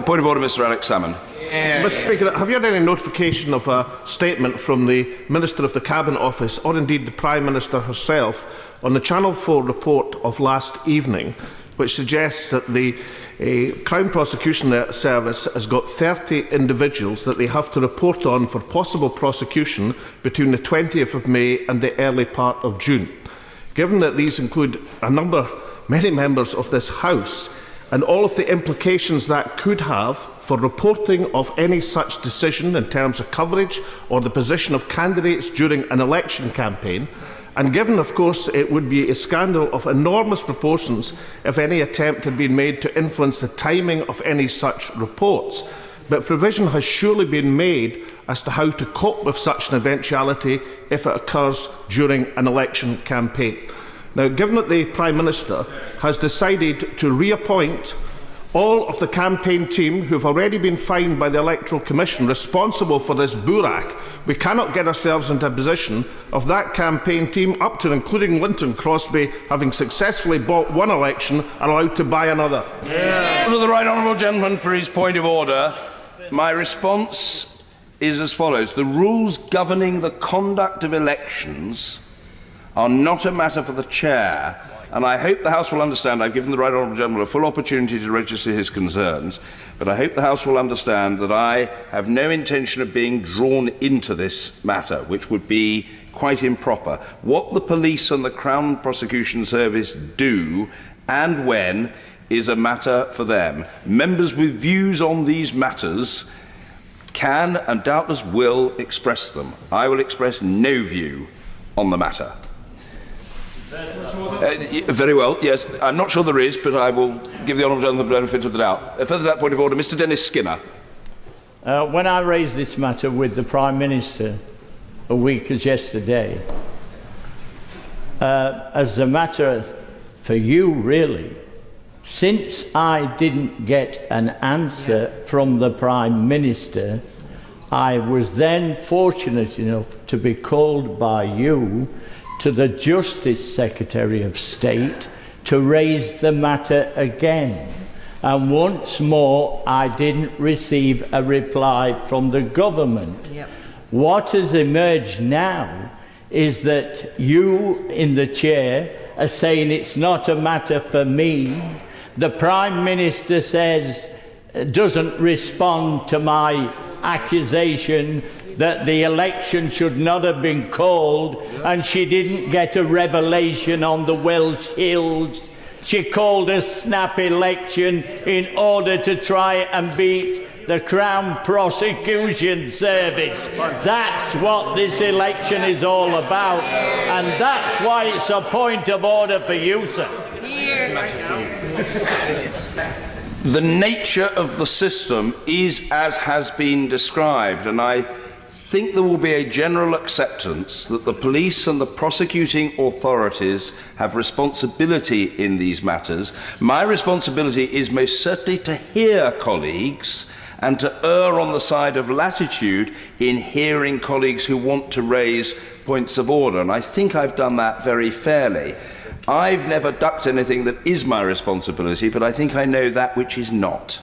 Point of order, Mr. Alex Salmond. Mr. Speaker, have you had any notification of a statement from the Minister of the Cabinet Office, or indeed the Prime Minister herself, on the Channel 4 report of last evening, which suggests that the Crown Prosecution Service has got 30 individuals that they have to report on for possible prosecution between the 20th of May and the early part of June? Given that these include many members of this House, and all of the implications that could have for reporting of any such decision in terms of coverage or the position of candidates during an election campaign, and given, of course, it would be a scandal of enormous proportions if any attempt had been made to influence the timing of any such reports. But provision has surely been made as to how to cope with such an eventuality if it occurs during an election campaign. Now, given that the Prime Minister has decided to reappoint all of the campaign team who have already been fined by the Electoral Commission responsible for this burak, we cannot get ourselves into a position of that campaign team, up to and including Linton Crosby, having successfully bought one election, are allowed to buy another. To the right honourable gentleman for his point of order. My response is as follows. The rules governing the conduct of elections are not a matter for the Chair, and I hope the House will understand. I've given the right honourable gentleman a full opportunity to register his concerns, but I hope the House will understand that I have no intention of being drawn into this matter, which would be quite improper. What the police and the Crown Prosecution Service do and when is a matter for them. Members with views on these matters can and doubtless will express them. I will express no view on the matter. Very well, yes. I'm not sure there is, but I will give the honourable gentleman the benefit of the doubt. Further to that point of order, Mr. Dennis Skinner. When I raised this matter with the Prime Minister a week as yesterday, as a matter for you, really, since I didn't get an answer from the Prime Minister, I was then fortunate enough to be called by you to the Justice Secretary of State to raise the matter again. And once more, I didn't receive a reply from the government. Yep. What has emerged now is that you, in the chair, are saying it's not a matter for me. The Prime Minister says, doesn't respond to my accusation that the election should not have been called, and she didn't get a revelation on the Welsh Hills. She called a snap election in order to try and beat the Crown Prosecution Service. That's what this election is all about, and that's why it's a point of order for you, sir. The nature of the system is as has been described, and I think there will be a general acceptance that the police and the prosecuting authorities have responsibility in these matters. My responsibility is most certainly to hear colleagues and to err on the side of latitude in hearing colleagues who want to raise points of order, and I think I've done that very fairly. I've never ducked anything that is my responsibility, but I think I know that which is not.